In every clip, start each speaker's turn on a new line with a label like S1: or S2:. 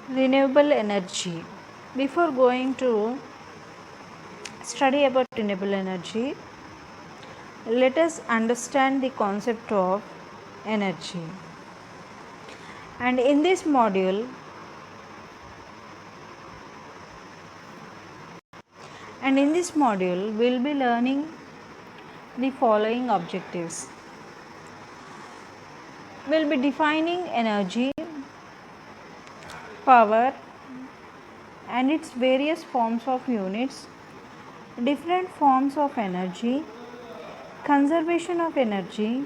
S1: Renewable energy. Before going to study about renewable energy, let us understand the concept of energy. And in this module, we'll be learning the following objectives. We'll be defining energy, power, and its various forms of units, different forms of energy, conservation of energy,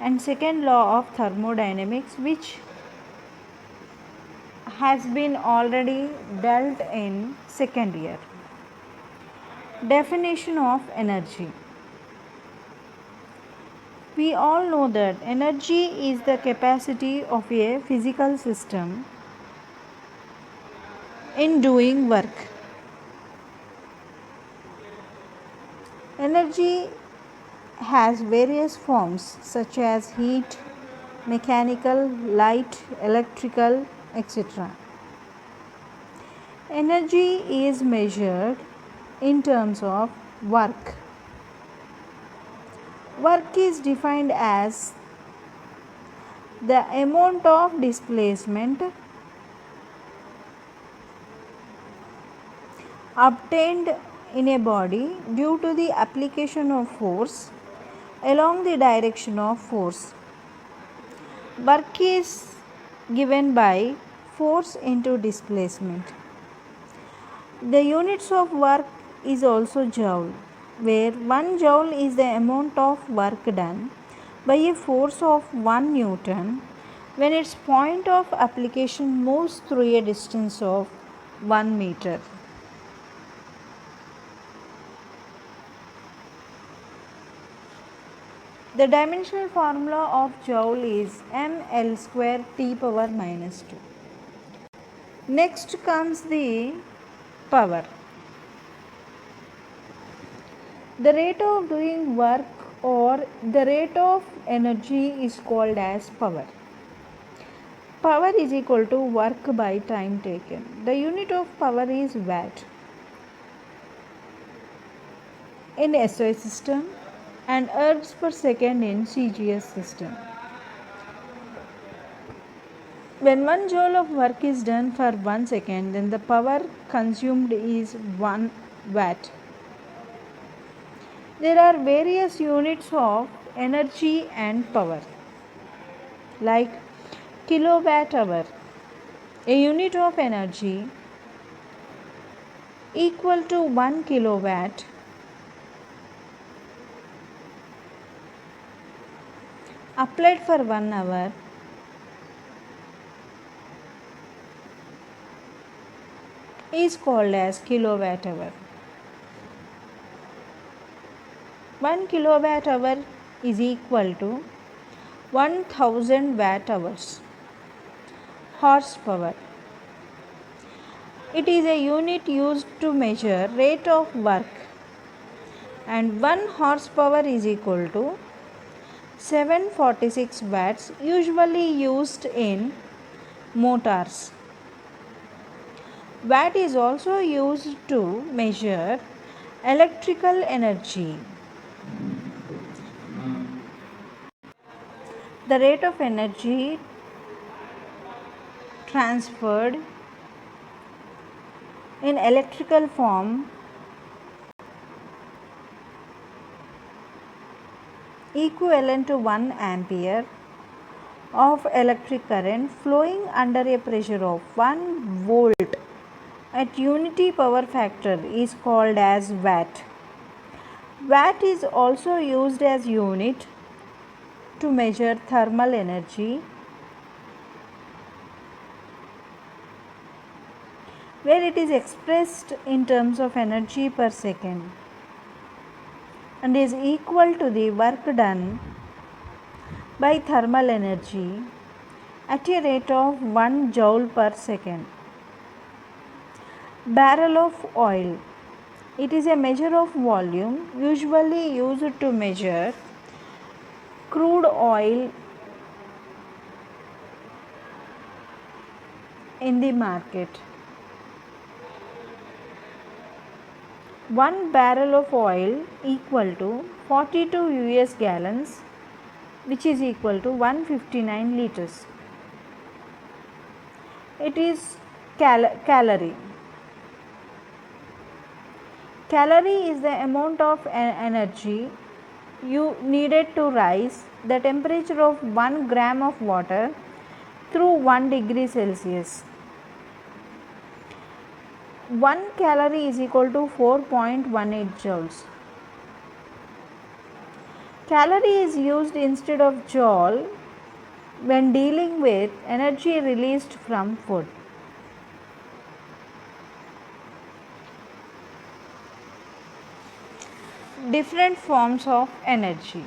S1: and second law of thermodynamics, which has been already dealt in second year. Definition of energy. We all know that energy is the capacity of a physical system in doing work. Energy has various forms such as heat, mechanical, light, electrical, etc. Energy is measured in terms of work. Work is defined as the amount of displacement obtained in a body due to the application of force along the direction of force. Work is given by force into displacement. The units of work is also joule, where 1 joule is the amount of work done by a force of 1 Newton when its point of application moves through a distance of 1 meter. The dimensional formula of joule is mL square T power minus 2. Next comes the power. The rate of doing work or the rate of energy is called as power. Power is equal to work by time taken. The unit of power is watt in SI system and ergs per second in CGS system. When 1 joule of work is done for 1 second, then the power consumed is 1 watt. There are various units of energy and power like kilowatt hour, a unit of energy equal to 1 kilowatt applied for 1 hour is called as kilowatt hour. 1 kilowatt hour is equal to 1000 watt hours. Horsepower. It is a unit used to measure rate of work, and 1 horsepower is equal to 746 watts, usually used in motors. Watt is also used to measure electrical energy. The rate of energy transferred in electrical form equivalent to 1 ampere of electric current flowing under a pressure of 1 volt at unity power factor is called as watt. Watt is also used as unit to measure thermal energy, where it is expressed in terms of energy per second and is equal to the work done by thermal energy at a rate of 1 joule per second. Barrel of oil. It is a measure of volume usually used to measure crude oil in the market. 1 barrel of oil equal to 42 US gallons, which is equal to 159 liters. It is calorie. Calorie is the amount of energy you needed to rise the temperature of 1 gram of water through 1 degree Celsius. 1 calorie is equal to 4.18 joules. Calorie is used instead of joule when dealing with energy released from food. Different forms of energy.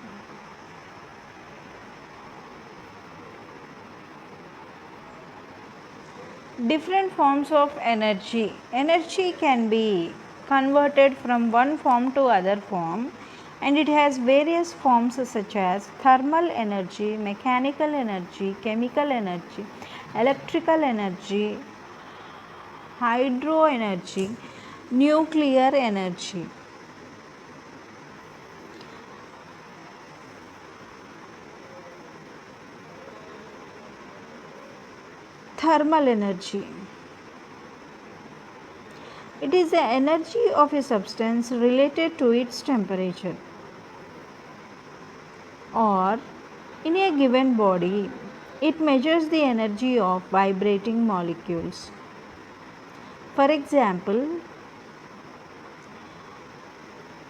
S1: Different forms of energy. Energy can be converted from one form to other form, and it has various forms such as thermal energy, mechanical energy, chemical energy, electrical energy, hydro energy, nuclear energy. Thermal energy. It is the energy of a substance related to its temperature, or in a given body, it measures the energy of vibrating molecules. For example,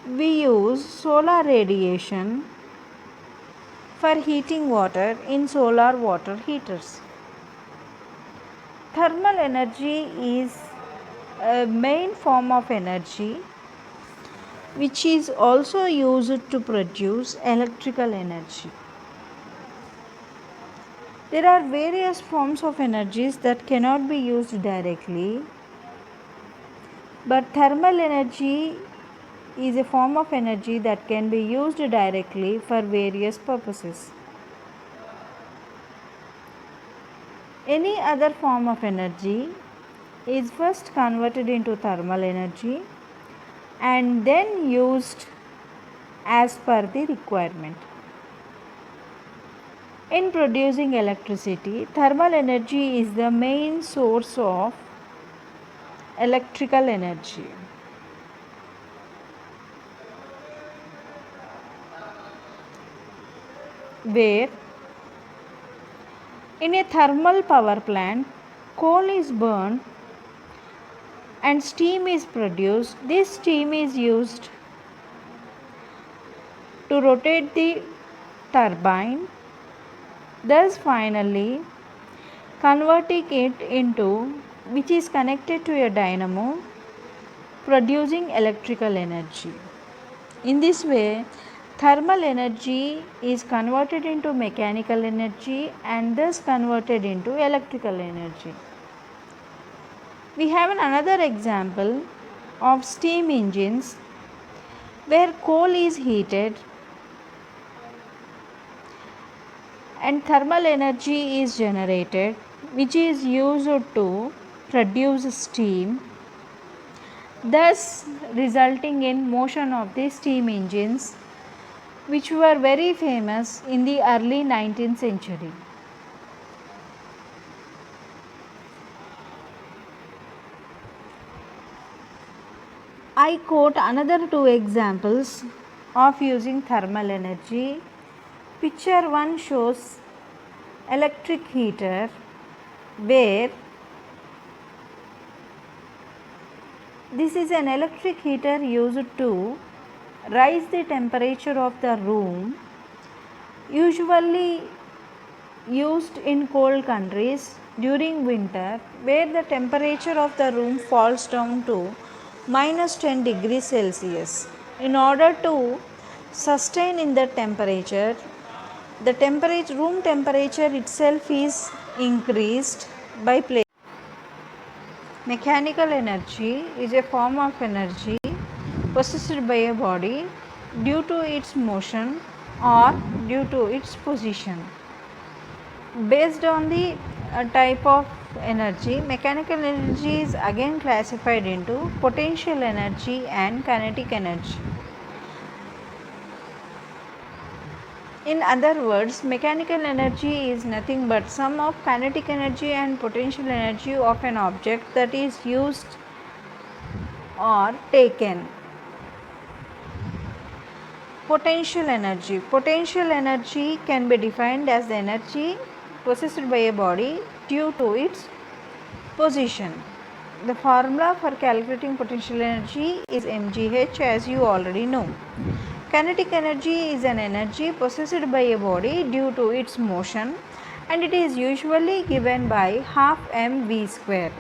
S1: we use solar radiation for heating water in solar water heaters. Thermal energy is a main form of energy which is also used to produce electrical energy. There are various forms of energies that cannot be used directly, but thermal energy is a form of energy that can be used directly for various purposes. Any other form of energy is first converted into thermal energy and then used as per the requirement. In producing electricity, thermal energy is the main source of electrical energy. Where in a thermal power plant, coal is burned and steam is produced. This steam is used to rotate the turbine, thus finally converting it into which is connected to a dynamo, producing electrical energy. In this way, thermal energy is converted into mechanical energy and thus converted into electrical energy. We have another example of steam engines where coal is heated and thermal energy is generated, which is used to produce steam, thus resulting in motion of the steam engines, which were very famous in the early 19th century. I quote another two examples of using thermal energy. Picture 1 shows electric heater where this is an electric heater used to rise the temperature of the room, usually used in cold countries during winter where the temperature of the room falls down to minus 10 degrees Celsius. In order to sustain in that temperature, the room temperature itself is increased by placing. Mechanical energy is a form of energy possessed by a body due to its motion or due to its position. Based on the type of energy, mechanical energy is again classified into potential energy and kinetic energy. In other words, mechanical energy is nothing but sum of kinetic energy and potential energy of an object that is used or taken. Potential energy. Potential energy can be defined as the energy possessed by a body due to its position. The formula for calculating potential energy is mgh, as you already know. Kinetic energy is an energy possessed by a body due to its motion, and it is usually given by half mv square.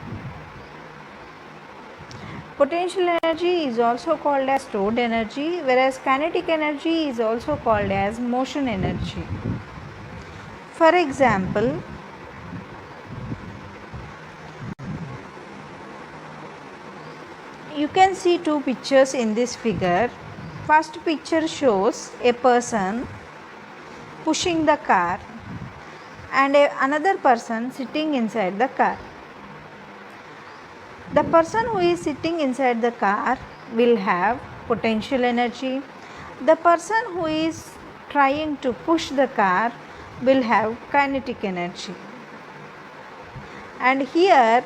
S1: Potential energy is also called as stored energy, whereas kinetic energy is also called as motion energy. For example, you can see two pictures in this figure. First picture shows a person pushing the car and another person sitting inside the car. The person who is sitting inside the car will have potential energy. The person who is trying to push the car will have kinetic energy. And here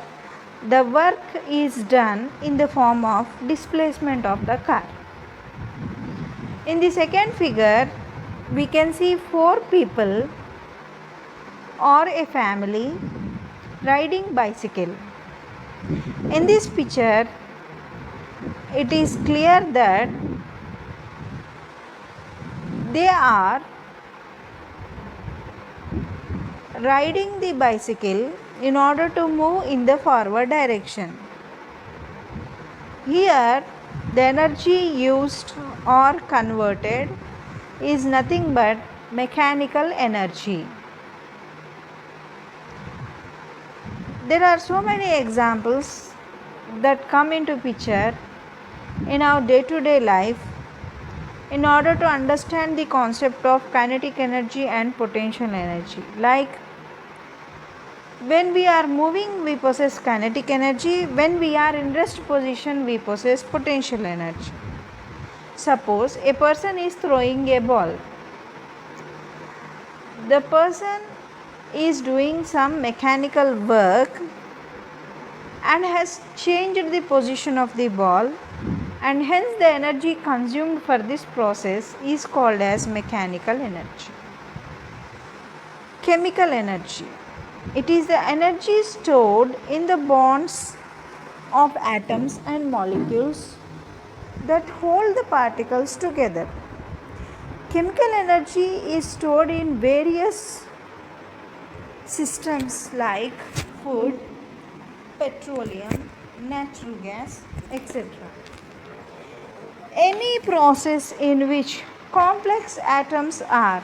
S1: the work is done in the form of displacement of the car. In the second figure, we can see four people or a family riding bicycle. In this picture, it is clear that they are riding the bicycle in order to move in the forward direction. Here, the energy used or converted is nothing but mechanical energy. There are so many examples that come into picture in our day-to-day life in order to understand the concept of kinetic energy and potential energy. Like when we are moving, we possess kinetic energy. When we are in rest position, we possess potential energy. Suppose a person is throwing a ball. The person is doing some mechanical work and has changed the position of the ball, and hence the energy consumed for this process is called as mechanical energy. Chemical energy. It is the energy stored in the bonds of atoms and molecules that hold the particles together. Chemical energy is stored in various systems like food, petroleum, natural gas, etc. Any process in which complex atoms are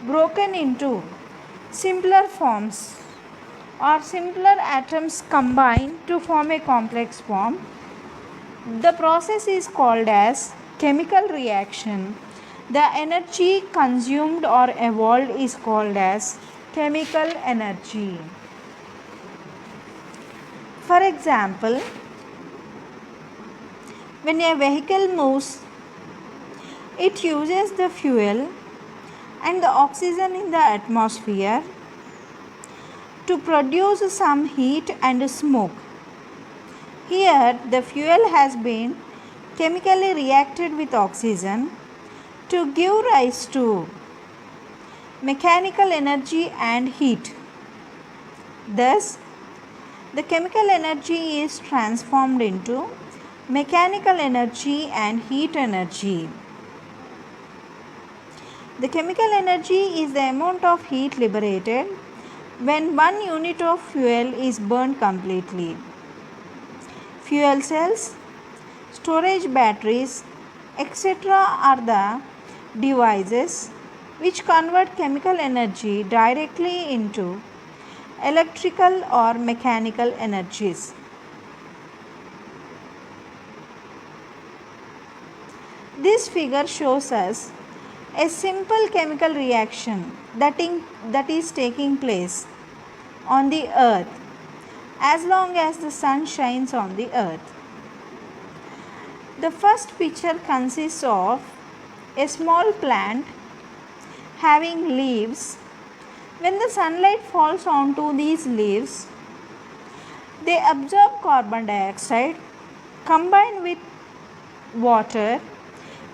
S1: broken into simpler forms or simpler atoms combine to form a complex form, the process is called as chemical reaction. The energy consumed or evolved is called as chemical energy. For example, when a vehicle moves, it uses the fuel and the oxygen in the atmosphere to produce some heat and smoke. Here, the fuel has been chemically reacted with oxygen to give rise to mechanical energy and heat. Thus, the chemical energy is transformed into mechanical energy and heat energy. The chemical energy is the amount of heat liberated when 1 unit of fuel is burned completely. Fuel cells, storage batteries, etc. are the devices which convert chemical energy directly into electrical or mechanical energies. This figure shows us a simple chemical reaction that is taking place on the earth. as long as the sun shines on the earth. The first picture consists of a small plant having leaves. When the sunlight falls onto these leaves, they absorb carbon dioxide combined with water.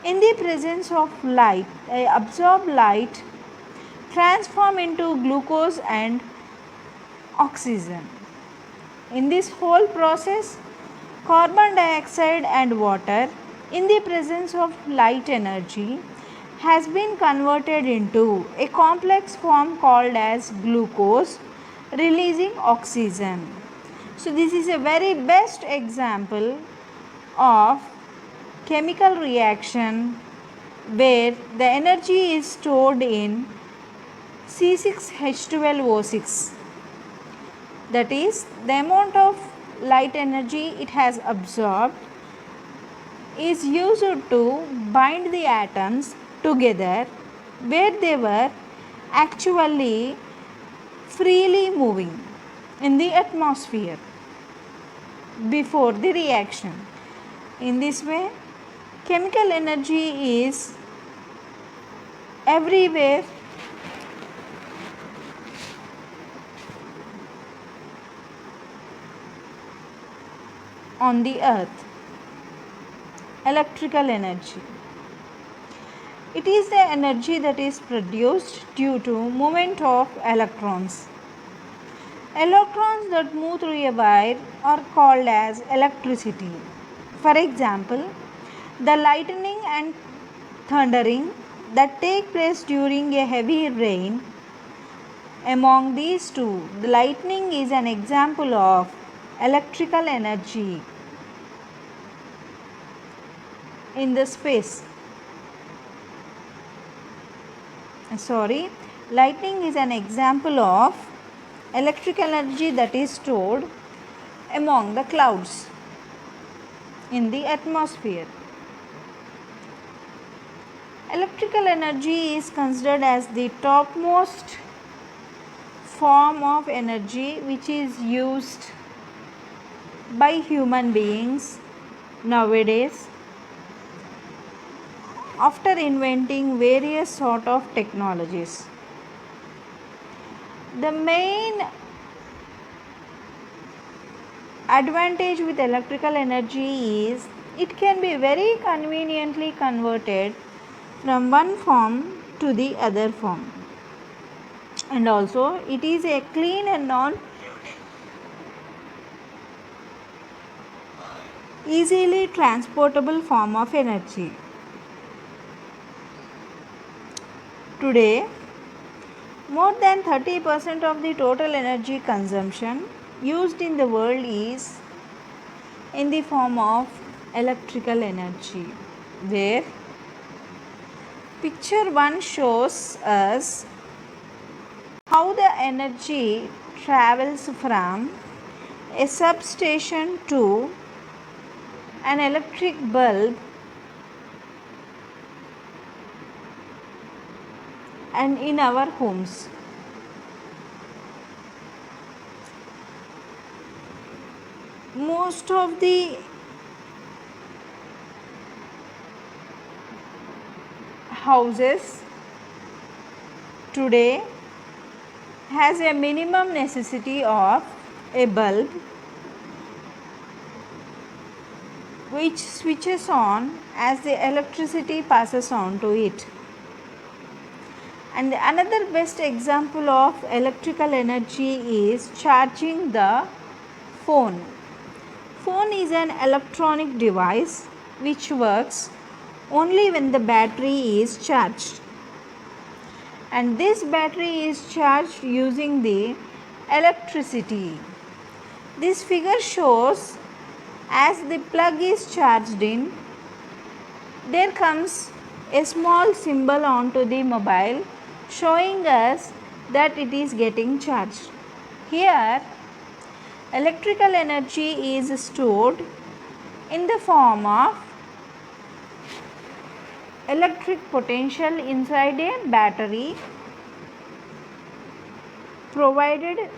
S1: In the presence of light, they absorb light, transform into glucose and oxygen. In this whole process, carbon dioxide and water in the presence of light energy has been converted into a complex form called as glucose, releasing oxygen. So this is a very best example of chemical reaction where the energy is stored in C6H12O6. That is, the amount of light energy it has absorbed is used to bind the atoms together where they were actually freely moving in the atmosphere before the reaction. In this way, chemical energy is everywhere on the earth. Electrical energy. It is the energy that is produced due to movement of electrons. Electrons that move through a wire are called as electricity. For example, the lightning and thundering that take place during a heavy rain. Among these two, the lightning is an example of electrical energy in the space. Lightning is an example of electrical energy that is stored among the clouds in the atmosphere. Electrical energy is considered as the topmost form of energy which is used by human beings nowadays after inventing various sort of technologies. The main advantage with electrical energy is it can be very conveniently converted from one form to the other form, and also it is a clean and non easily transportable form of energy. Today, more than 30% of the total energy consumption used in the world is in the form of electrical energy, where picture 1 shows us how the energy travels from a substation to an electric bulb and in our homes. Most of the houses today has a minimum necessity of a bulb which switches on as the electricity passes on to it. And another best example of electrical energy is charging the phone. Phone is an electronic device which works only when the battery is charged. And this battery is charged using the electricity. This figure shows as the plug is charged in, there comes a small symbol onto the mobile showing us that it is getting charged. Here, electrical energy is stored in the form of electric potential inside a battery provided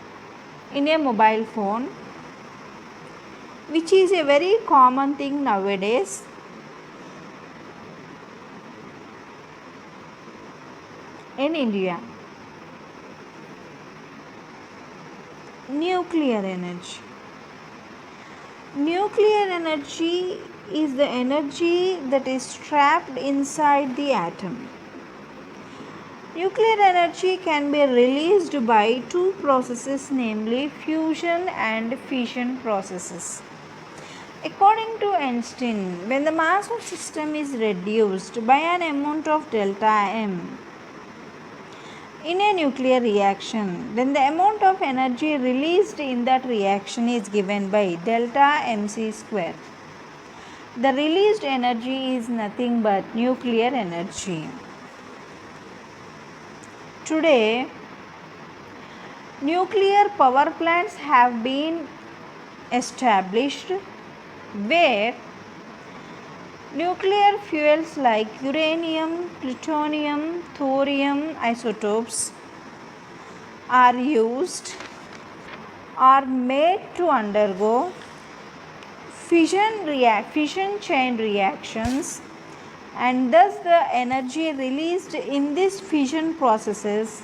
S1: in a mobile phone, which is a very common thing nowadays. In India, nuclear energy. Nuclear energy is the energy that is trapped inside the atom. Nuclear energy can be released by two processes, namely fusion and fission processes. According to Einstein, when the mass of system is reduced by an amount of delta M in a nuclear reaction, then the amount of energy released in that reaction is given by delta mc square. The released energy is nothing but nuclear energy. Today, nuclear power plants have been established where nuclear fuels like uranium, plutonium, thorium isotopes are used, are made to undergo fission chain reactions, and thus the energy released in these fission processes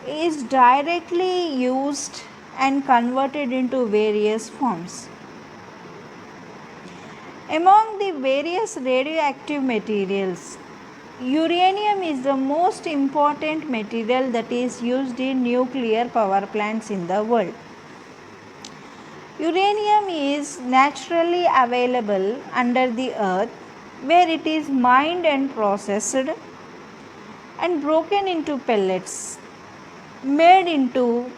S1: is directly used and converted into various forms. Among the various radioactive materials, uranium is the most important material that is used in nuclear power plants in the world. Uranium is naturally available under the earth, where it is mined and processed and broken into pellets, made into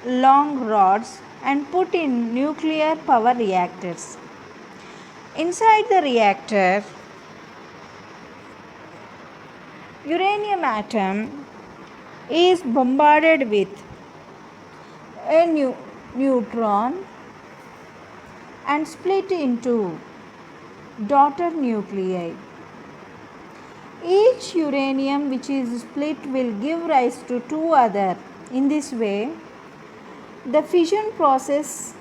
S1: long rods and put in nuclear power reactors. Inside the reactor, uranium atom is bombarded with a neutron and split into daughter nuclei. Each uranium which is split will give rise to two other. In this way, the fission process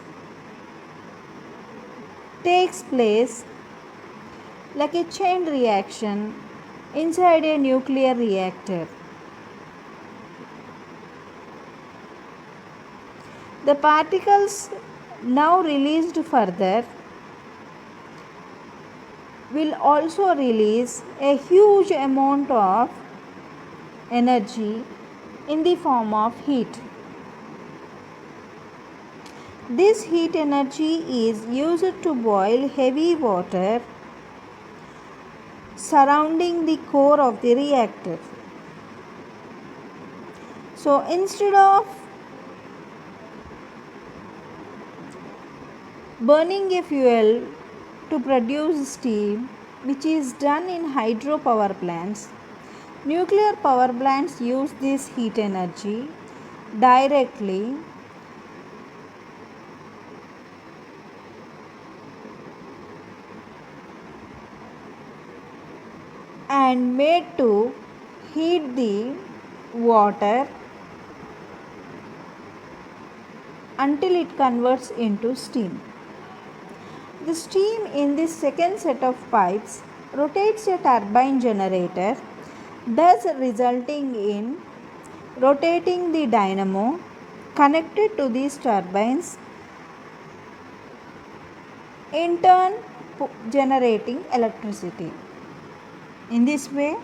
S1: takes place like a chain reaction inside a nuclear reactor. The particles now released further will also release a huge amount of energy in the form of heat. This heat energy is used to boil heavy water surrounding the core of the reactor. So instead of burning a fuel to produce steam, which is done in hydropower plants, nuclear power plants use this heat energy directly and made to heat the water until it converts into steam. The steam in this second set of pipes rotates a turbine generator, thus resulting in rotating the dynamo connected to these turbines, in turn generating electricity. In this way,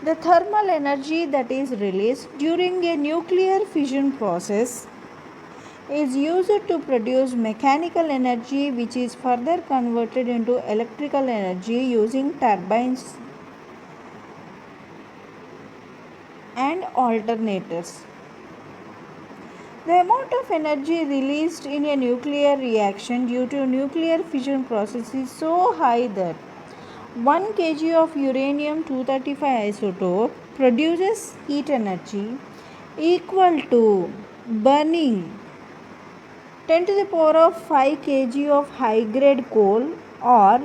S1: the thermal energy that is released during a nuclear fission process is used to produce mechanical energy, which is further converted into electrical energy using turbines and alternators. The amount of energy released in a nuclear reaction due to nuclear fission process is so high that 1 kg of uranium 235 isotope produces heat energy equal to burning 10 to the power of 5 kg of high grade coal or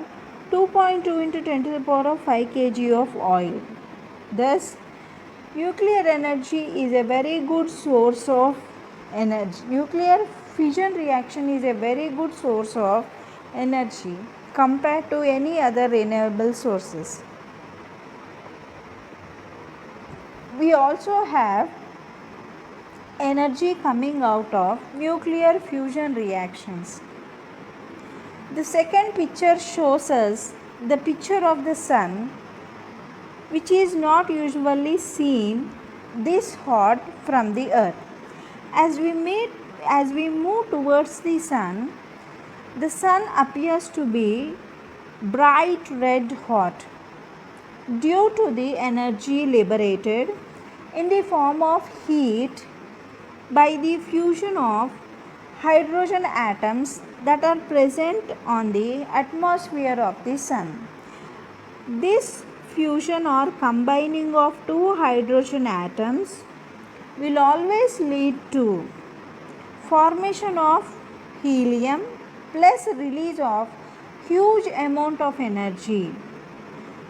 S1: 2.2 into 10 to the power of 5 kg of oil. Thus, nuclear energy is a very good source of energy. Nuclear fission reaction is a very good source of energy compared to any other renewable sources. We also have energy coming out of nuclear fusion reactions. The second picture shows us the picture of the sun, which is not usually seen this hot from the earth. As we move towards the sun appears to be bright red hot due to the energy liberated in the form of heat by the fusion of hydrogen atoms that are present on the atmosphere of the sun. This fusion or combining of two hydrogen atoms will always lead to formation of helium plus release of huge amount of energy.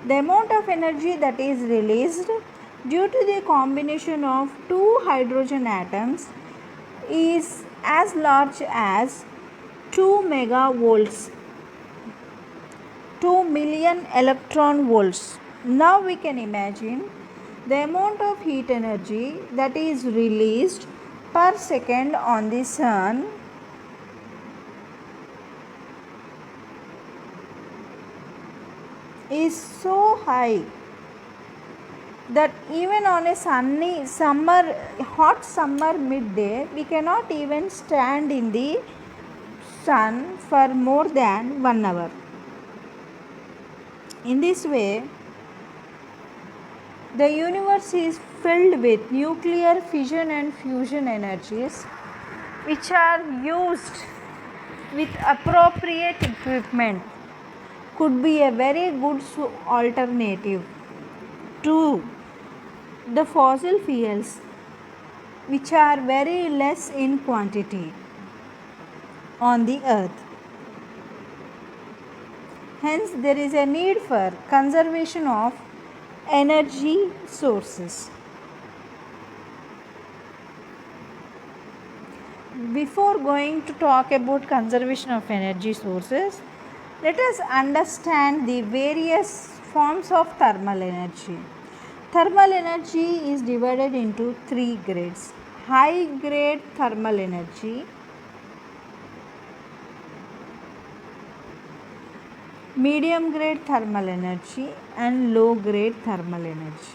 S1: The amount of energy that is released due to the combination of two hydrogen atoms is as large as 2 megavolts, 2 million electron volts. Now we can imagine the amount of heat energy that is released per second on the sun is so high that even on a hot summer midday, we cannot even stand in the sun for more than 1 hour. In this way, the universe is filled with nuclear fission and fusion energies which are used with appropriate equipment could be a very good alternative to the fossil fuels which are very less in quantity on the earth. Hence, there is a need for conservation of energy sources. Before going to talk about conservation of energy sources, let us understand the various forms of thermal energy. Thermal energy is divided into 3 grades: high grade thermal energy, medium grade thermal energy, and low grade thermal energy.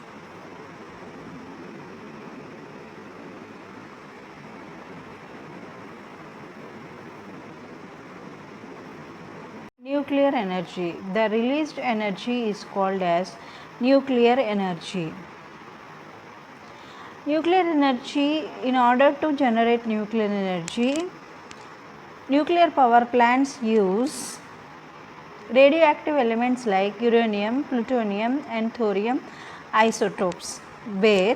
S1: Nuclear energy. The released energy is called as nuclear energy. Nuclear energy, in order to generate nuclear energy, nuclear power plants use radioactive elements like uranium, plutonium, and thorium isotopes, where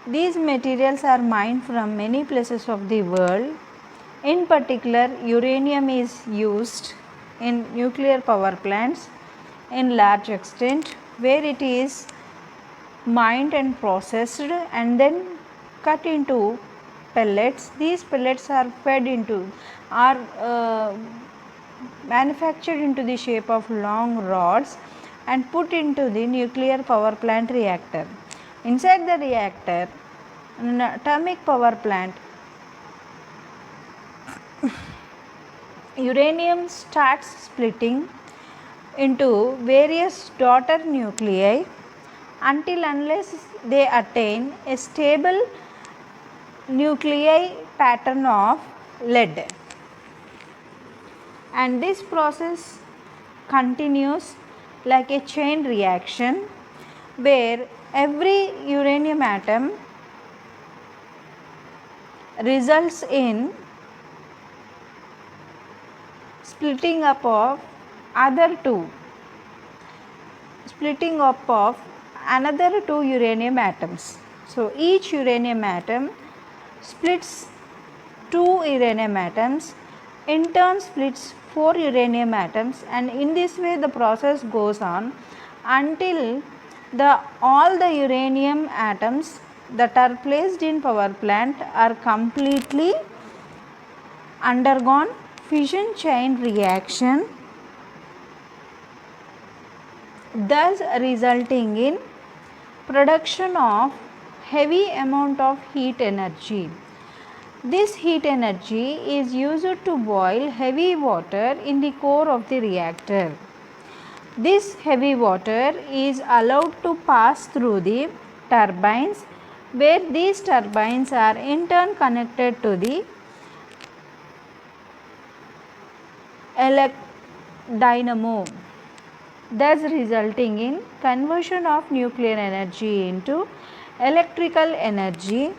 S1: these materials are mined from many places of the world. In particular, uranium is used in nuclear power plants in large extent, where it is mined and processed and then cut into pellets. These pellets are manufactured into the shape of long rods and put into the nuclear power plant reactor. Inside the reactor, an atomic power plant, uranium starts splitting into various daughter nuclei unless they attain a stable nuclei pattern of lead. And this process continues like a chain reaction where every uranium atom results in splitting up of another two uranium atoms. So each uranium atom splits 2 uranium atoms, in turn splits 4 uranium atoms, and in this way the process goes on until all the uranium atoms that are placed in power plant are completely undergone fission chain reaction, thus resulting in production of heavy amount of heat energy. This heat energy is used to boil heavy water in the core of the reactor. This heavy water is allowed to pass through the turbines, where these turbines are in turn connected to the dynamo, thus resulting in conversion of nuclear energy into electrical energy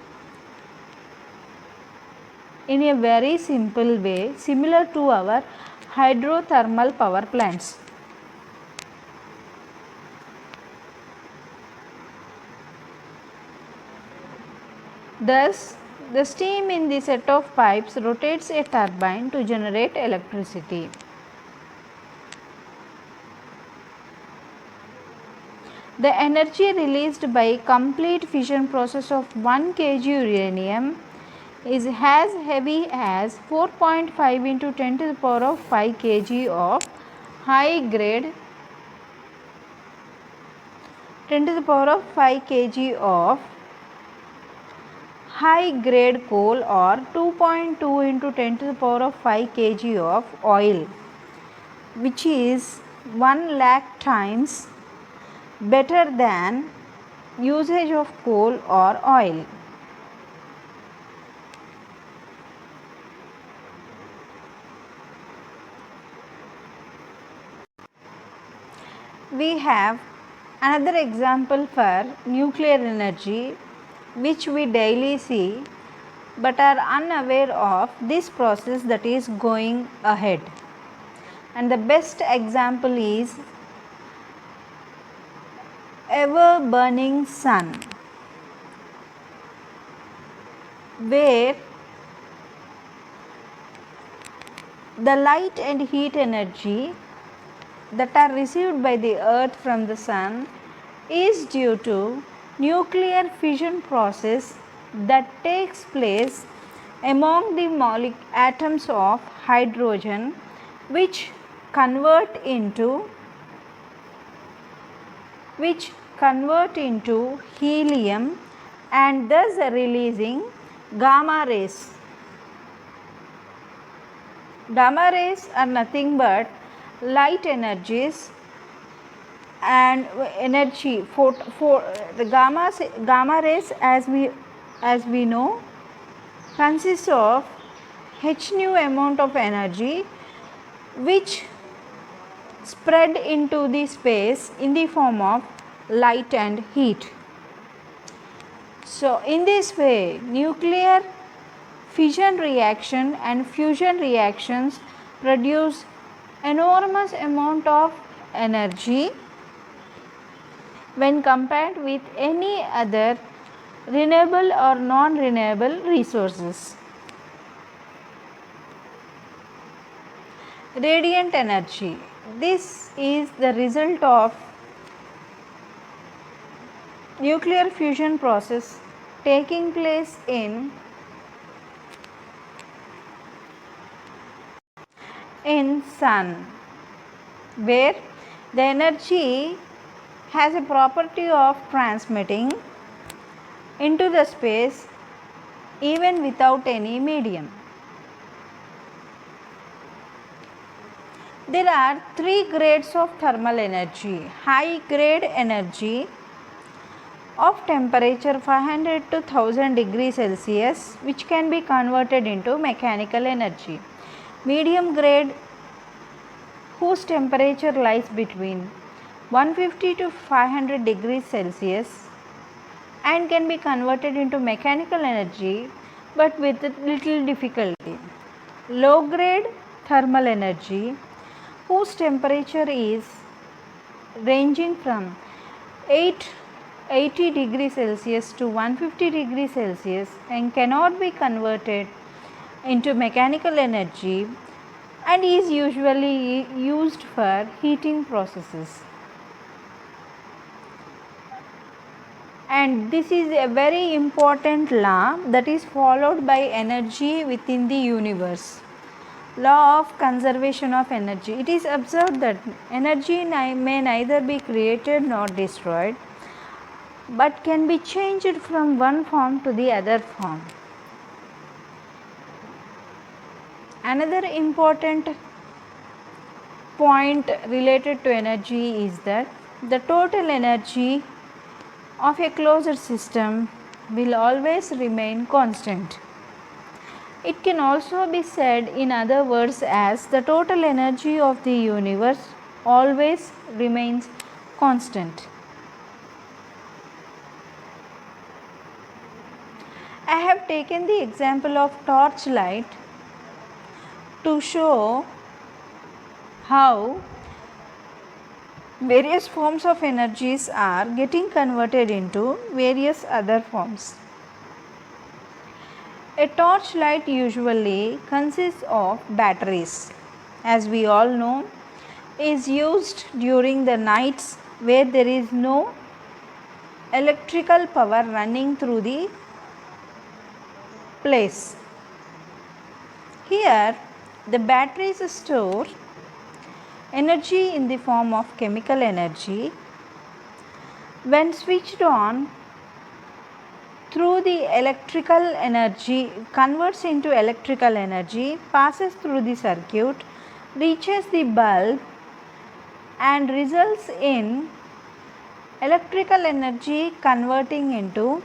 S1: in a very simple way, similar to our hydrothermal power plants. Thus, the steam in the set of pipes rotates a turbine to generate electricity. The energy released by complete fission process of 1 kg uranium is as heavy as 4.5 into 10 to the power of 5 kg of high grade 10 to the power of 5 kg of high grade coal, or 2.2 into 10 to the power of 5 kg of oil, which is 1 lakh times better than usage of coal or oil. We have another example for nuclear energy, which we daily see but are unaware of this process that is going ahead. And the best example is ever burning sun, where the light and heat energy that are received by the earth from the sun is due to nuclear fission process that takes place among the atoms of hydrogen, which convert into helium, and thus releasing gamma rays. Gamma rays are nothing but light energies, and energy for the gamma rays, as we know, consists of h nu amount of energy which spread into the space in the form of light and heat. So, in this way, nuclear fission reaction and fusion reactions produce enormous amount of energy when compared with any other renewable or non-renewable resources. Radiant energy. This is the result of nuclear fusion process taking place in sun, where the energy has a property of transmitting into the space even without any medium. There are 3 grades of thermal energy. High grade energy of temperature 500 to 1000 degrees Celsius, which can be converted into mechanical energy. Medium grade, whose temperature lies between 150 to 500 degrees Celsius and can be converted into mechanical energy but with little difficulty. Low grade thermal energy, whose temperature is ranging from 80 degrees Celsius to 150 degrees Celsius and cannot be converted into mechanical energy and is usually used for heating processes. And this is a very important law that is followed by energy within the universe. Law of conservation of energy. It is observed that energy may neither be created nor destroyed, but can be changed from one form to the other form. Another important point related to energy is that the total energy of a closed system will always remain constant. It can also be said in other words as the total energy of the universe always remains constant. I have taken the example of torchlight to show how various forms of energies are getting converted into various other forms. A torchlight usually consists of batteries. As we all know, is used during the nights where there is no electrical power running through the place. Here, the batteries store energy in the form of chemical energy. When switched on, through the electrical energy converts into electrical energy, passes through the circuit, reaches the bulb and results in electrical energy converting into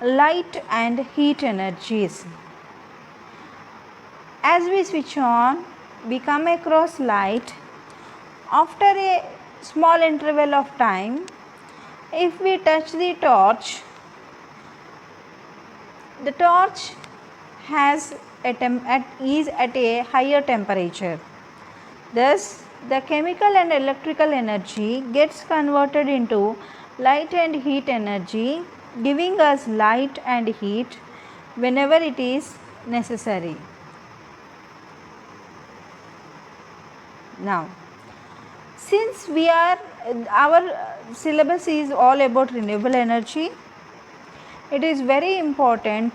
S1: light and heat energies. As we switch on, we come across light. After a small interval of time, if we touch the torch has is at a higher temperature. Thus, the chemical and electrical energy gets converted into light and heat energy, giving us light and heat whenever it is necessary. Now, since our syllabus is all about renewable energy, it is very important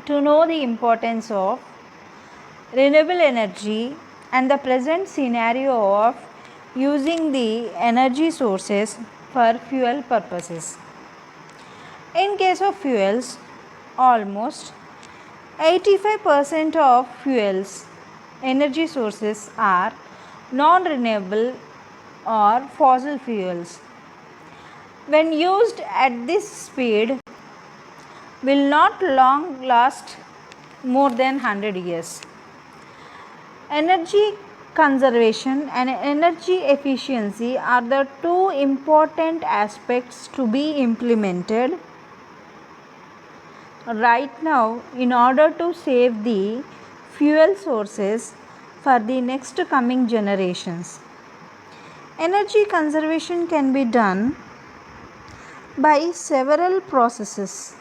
S1: to know the importance of renewable energy and the present scenario of using the energy sources for fuel purposes. In case of fuels, almost 85% of fuels energy sources are non-renewable or fossil fuels. When used at this speed, will not long last more than 100 years. Energy conservation and energy efficiency are the two important aspects to be implemented right now in order to save the fuel sources for the next coming generations. Energy conservation can be done by several processes.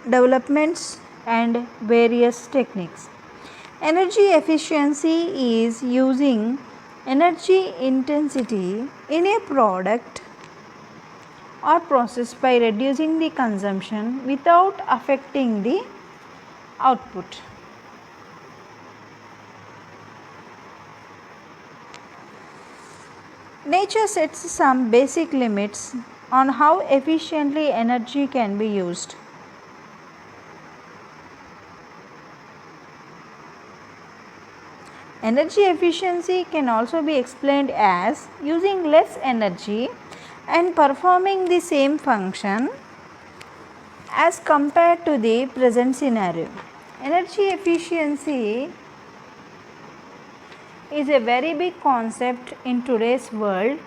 S1: Developments and various techniques. Energy efficiency is using energy intensity in a product or process by reducing the consumption without affecting the output. Nature sets some basic limits on how efficiently energy can be used. Energy efficiency can also be explained as using less energy and performing the same function as compared to the present scenario. Energy efficiency is a very big concept in today's world,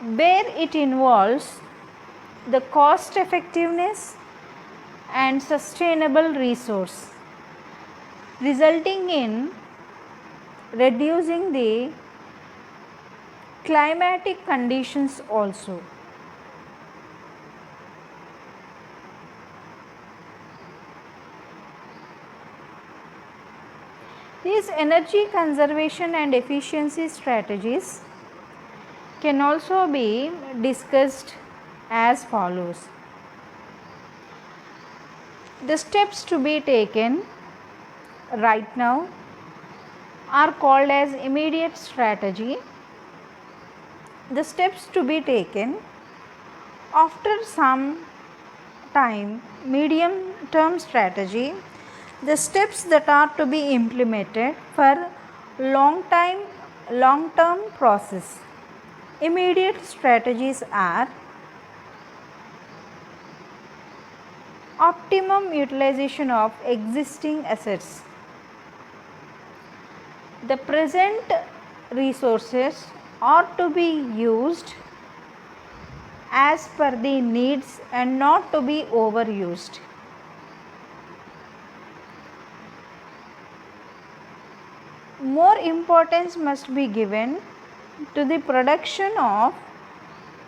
S1: where it involves the cost effectiveness and sustainable resource, resulting in reducing the climatic conditions also. These energy conservation and efficiency strategies can also be discussed as follows. The steps to be taken right now are called as immediate strategy. The steps to be taken after some time, medium term strategy. The steps that are to be implemented for long term process. Immediate strategies are optimum utilization of existing assets. The present resources are to be used as per the needs and not to be overused. More importance must be given to the production of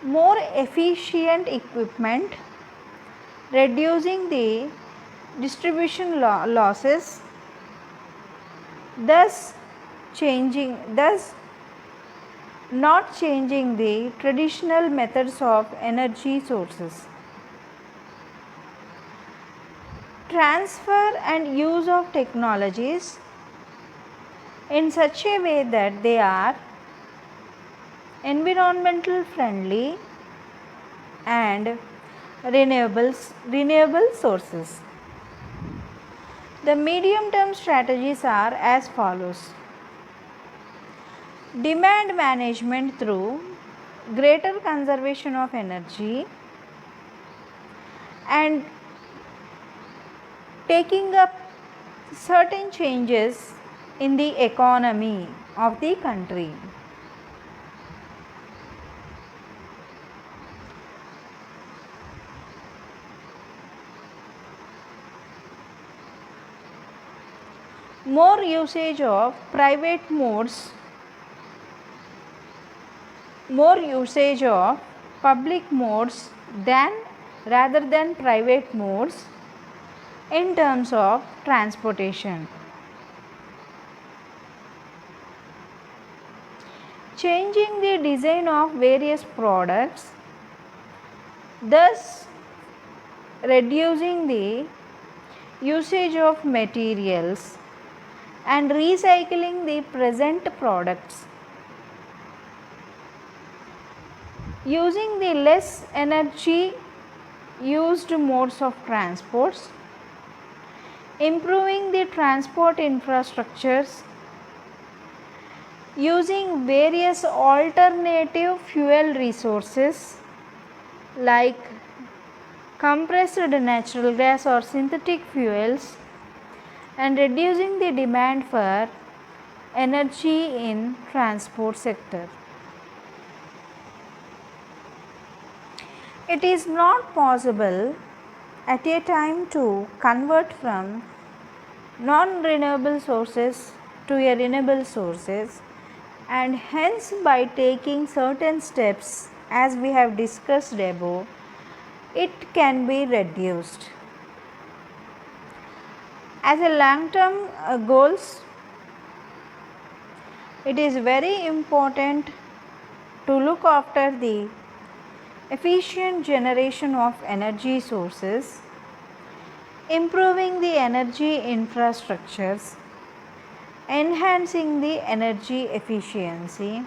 S1: more efficient equipment, reducing the distribution losses, thus not changing the traditional methods of energy sources. Transfer and use of technologies in such a way that they are environmental friendly and renewable sources. The medium term strategies are as follows. Demand management through greater conservation of energy and taking up certain changes in the economy of the country. More usage of private modes, more usage of public modes rather than private modes in terms of transportation. Changing the design of various products, thus reducing the usage of materials and recycling the present products. Using the less energy used modes of transports, improving the transport infrastructures, using various alternative fuel resources like compressed natural gas or synthetic fuels, and reducing the demand for energy in transport sector. It is not possible at a time to convert from non-renewable sources to a renewable sources, and hence by taking certain steps as we have discussed above, it can be reduced. As a long term goals, it is very important to look after the efficient generation of energy sources, improving the energy infrastructures, enhancing the energy efficiency,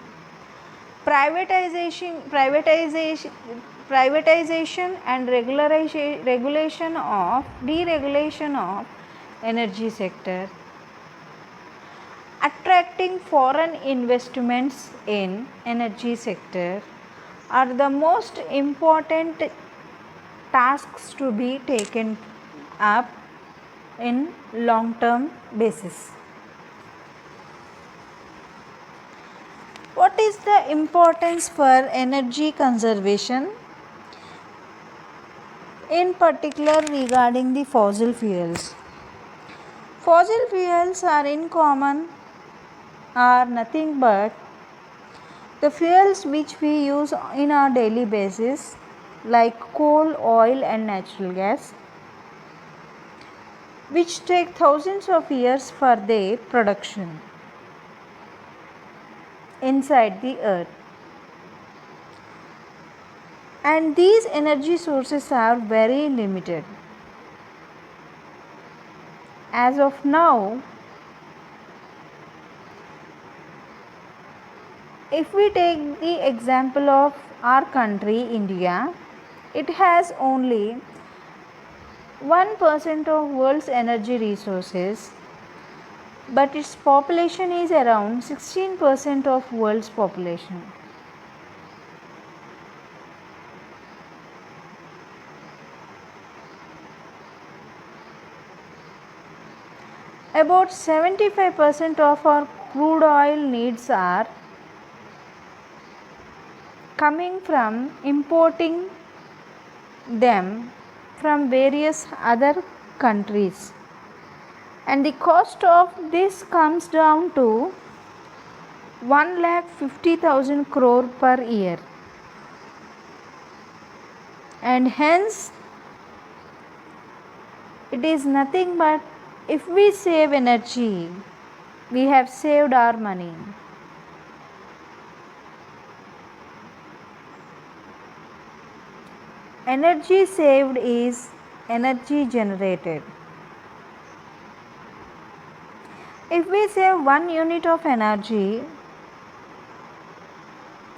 S1: privatization and deregulation of energy sector, attracting foreign investments in energy sector are the most important tasks to be taken up in long term basis. What is the importance for energy conservation? In particular regarding the fossil fuels. Fossil fuels are nothing but the fuels which we use in our daily basis, like coal, oil and natural gas, which take thousands of years for their production inside the earth. and these energy sources are very limited. As of now, if we take the example of our country, India, it has only 1% of world's energy resources, but its population is around 16% of world's population. About 75% of our crude oil needs are coming from importing them from various other countries, and the cost of this comes down to 1,50,000 crore per year, and hence it is nothing but if we save energy, we have saved our money. Energy saved is energy generated. If we save 1 unit of energy,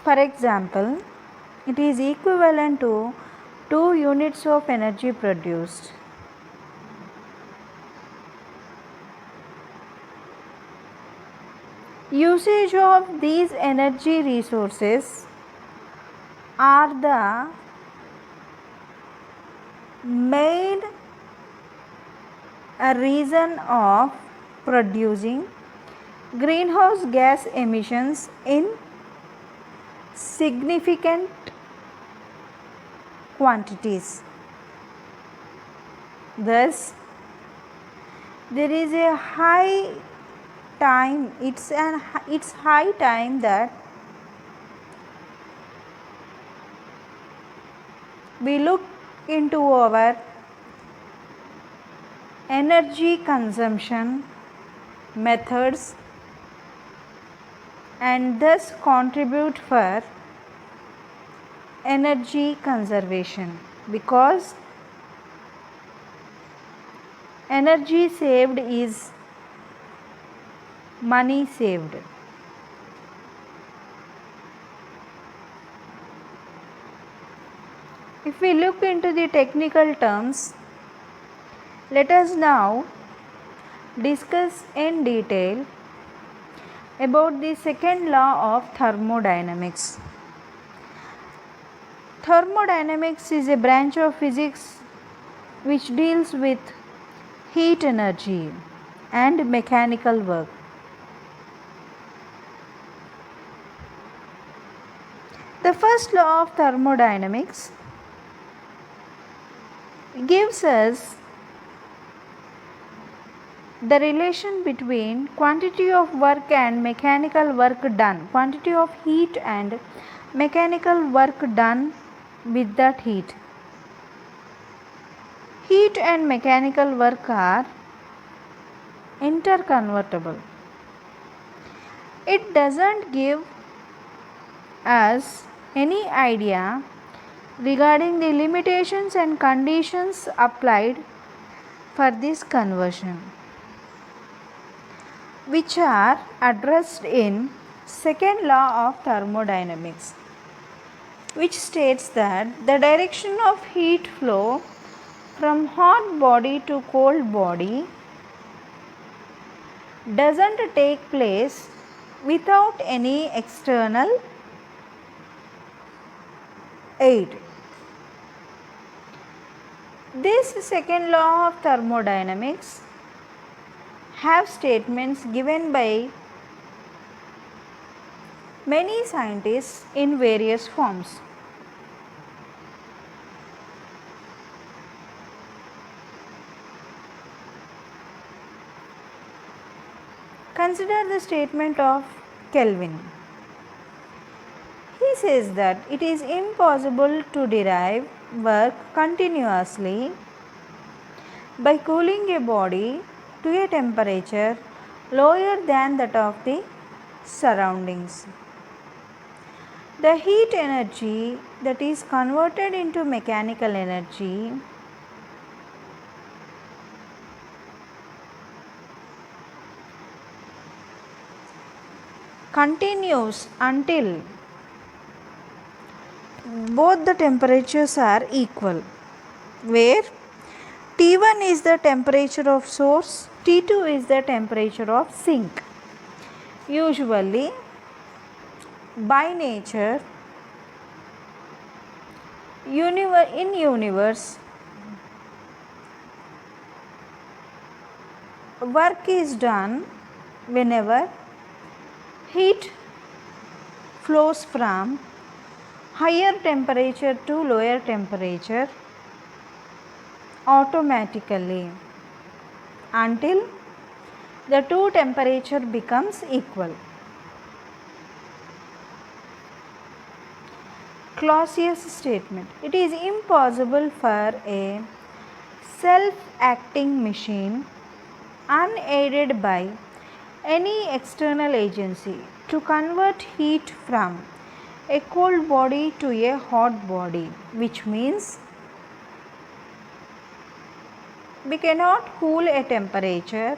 S1: for example, it is equivalent to 2 units of energy produced. Usage of these energy resources are the main reason of producing greenhouse gas emissions in significant quantities. Thus, there is a high time, it's high time that we look into our energy consumption methods and thus contribute for energy conservation, because energy saved is money saved. If we look into the technical terms, let us now discuss in detail about the second law of thermodynamics. Thermodynamics is a branch of physics which deals with heat energy and mechanical work. The first law of thermodynamics gives us the relation between quantity of work and mechanical work done, quantity of heat and mechanical work done with that heat. Heat and mechanical work are interconvertible. It doesn't give us any idea regarding the limitations and conditions applied for this conversion, which are addressed in second law of thermodynamics, which states that the direction of heat flow from hot body to cold body doesn't take place without any external aid. This second law of thermodynamics have statements given by many scientists in various forms. Consider the statement of Kelvin. He says that it is impossible to derive work continuously by cooling a body to a temperature lower than that of the surroundings. The heat energy that is converted into mechanical energy continues until both the temperatures are equal, where T1 is the temperature of source, T2 is the temperature of sink. Usually, by nature, in universe, work is done whenever heat flows from higher temperature to lower temperature automatically until the two temperature becomes equal. Clausius statement: it is impossible for a self-acting machine unaided by any external agency to convert heat from a cold body to a hot body, which means we cannot cool a temperature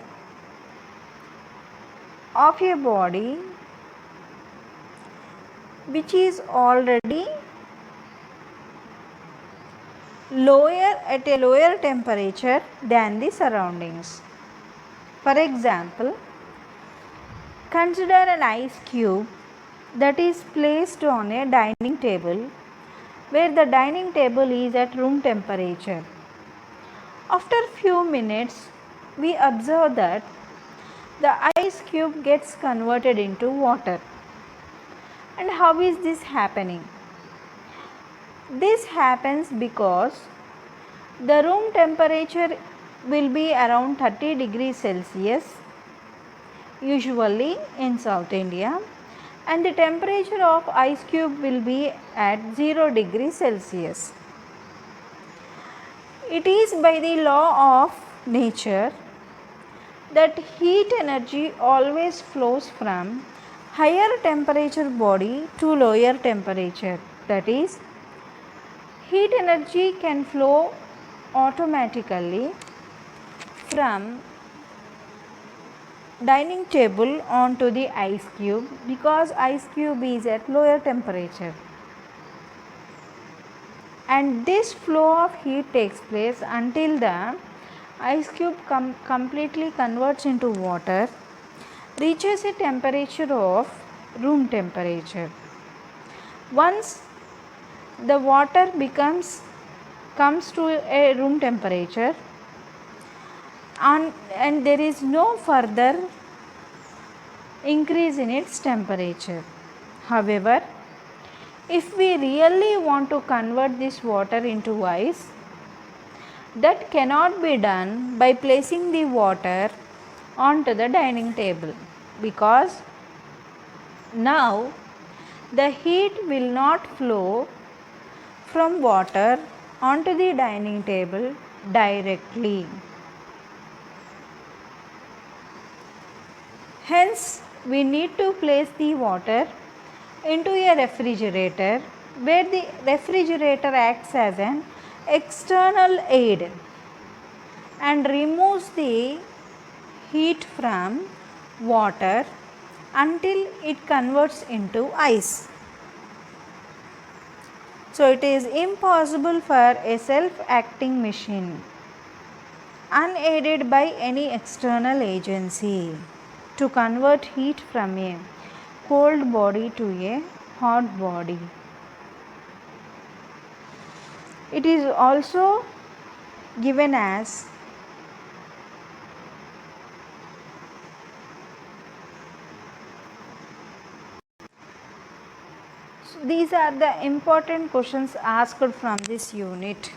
S1: of a body which is already lower at a lower temperature than the surroundings. For example, consider an ice cube that is placed on a dining table where the dining table is at room temperature. After few minutes, we observe that the ice cube gets converted into water. And how is this happening? This happens because the room temperature will be around 30 degrees Celsius, usually in South India, and the temperature of ice cube will be at 0 degrees Celsius. It is by the law of nature that heat energy always flows from higher temperature body to lower temperature. That is, heat energy can flow automatically from dining table onto the ice cube because ice cube is at lower temperature. And this flow of heat takes place until the ice cube completely converts into water, reaches a temperature of room temperature. Once the water comes to a room temperature and there is no further increase in its temperature. However, if we really want to convert this water into ice, that cannot be done by placing the water onto the dining table, because now the heat will not flow from water onto the dining table directly. Hence, we need to place the water into a refrigerator, where the refrigerator acts as an external aid and removes the heat from water until it converts into ice. So, it is impossible for a self-acting machine unaided by any external agency to convert heat from a cold body to a hot body. It is also given as these are the important questions asked from this unit.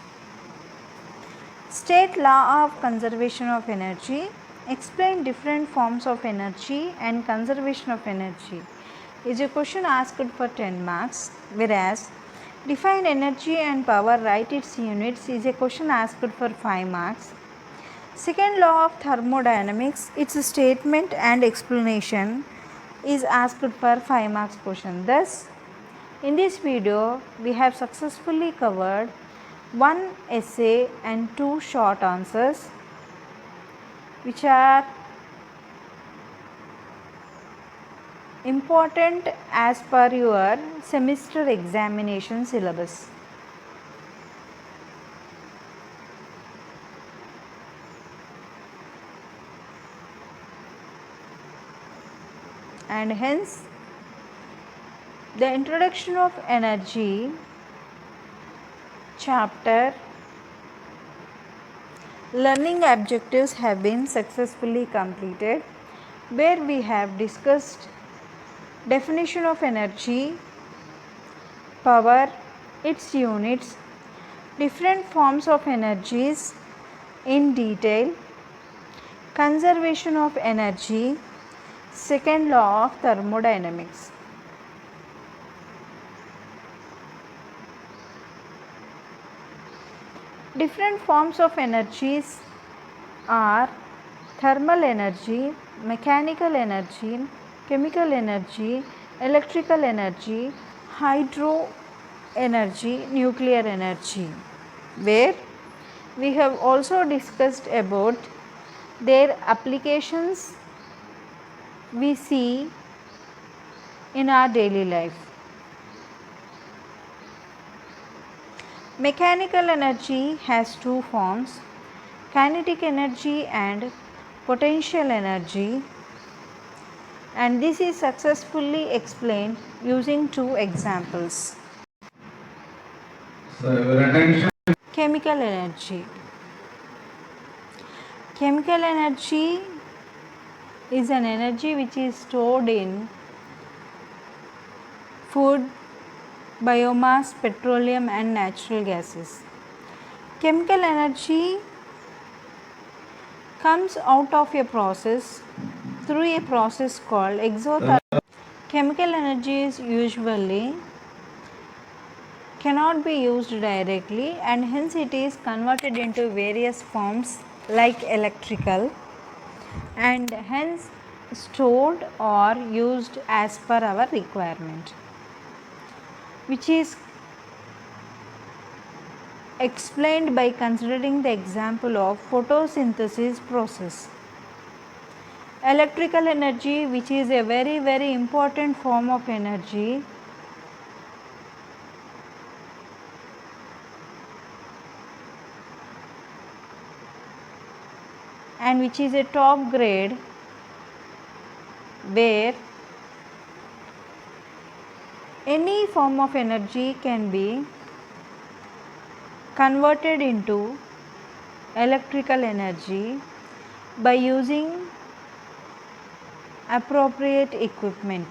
S1: State law of conservation of energy. Explain different forms of energy and conservation of energy is a question asked for 10 marks, whereas define energy and power, write its units is a question asked for 5 marks. Second law of thermodynamics, its statement and explanation is asked for 5 marks question. Thus, In this video, we have successfully covered one essay and two short answers, which are important as per your semester examination syllabus. And hence, the introduction of energy chapter learning objectives have been successfully completed, where we have discussed definition of energy, power, its units, different forms of energies in detail, conservation of energy, second law of thermodynamics. Different forms of energies are thermal energy, mechanical energy, chemical energy, electrical energy, hydro energy, nuclear energy, where we have also discussed about their applications we see in our daily life. Mechanical energy has two forms, kinetic energy and potential energy, and this is successfully explained using two examples. Chemical energy. Chemical energy is an energy which is stored in food, biomass, petroleum and natural gases. Chemical energy comes out of a process through a process called exothermal. Chemical energy is usually cannot be used directly, and hence it is converted into various forms like electrical, and hence stored or used as per our requirement, which is explained by considering the example of photosynthesis process. Electrical energy, which is a very important form of energy, and which is a top grade, where any form of energy can be converted into electrical energy by using appropriate equipment.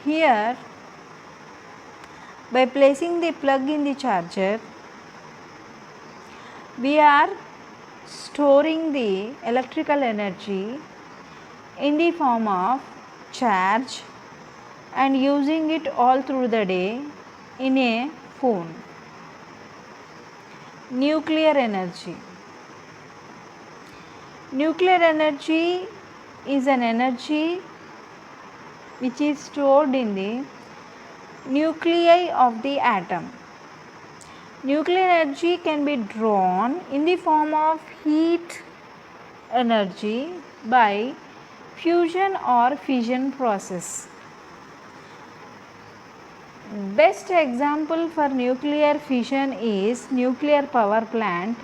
S1: Here, by placing the plug in the charger, we are storing the electrical energy in the form of charge and using it all through the day in a phone. Nuclear energy. Nuclear energy is an energy which is stored in the nuclei of the atom. Nuclear energy can be drawn in the form of heat energy by fusion or fission process. Best example for nuclear fission is nuclear power plant,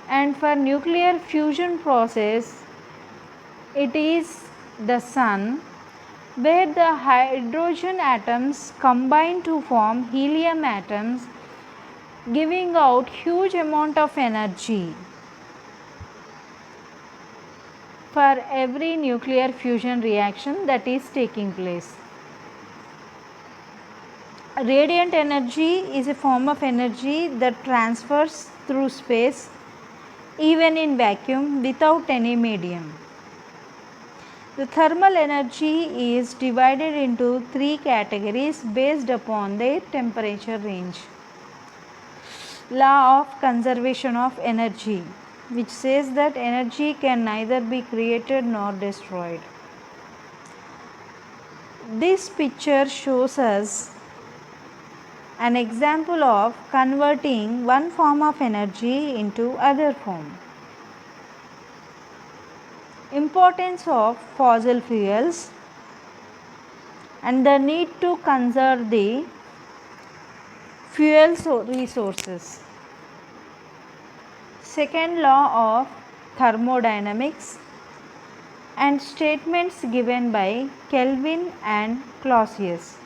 S1: and for nuclear fusion process it is the sun, where the hydrogen atoms combine to form helium atoms, giving out huge amount of energy for every nuclear fusion reaction that is taking place. Radiant energy is a form of energy that transfers through space even in vacuum without any medium. The thermal energy is divided into three categories based upon their temperature range. Law of conservation of energy. which says that energy can neither be created nor destroyed. This picture shows us an example of converting one form of energy into other form. Importance of fossil fuels and the need to conserve the fuel resources. Second law of thermodynamics and statements given by Kelvin and Clausius.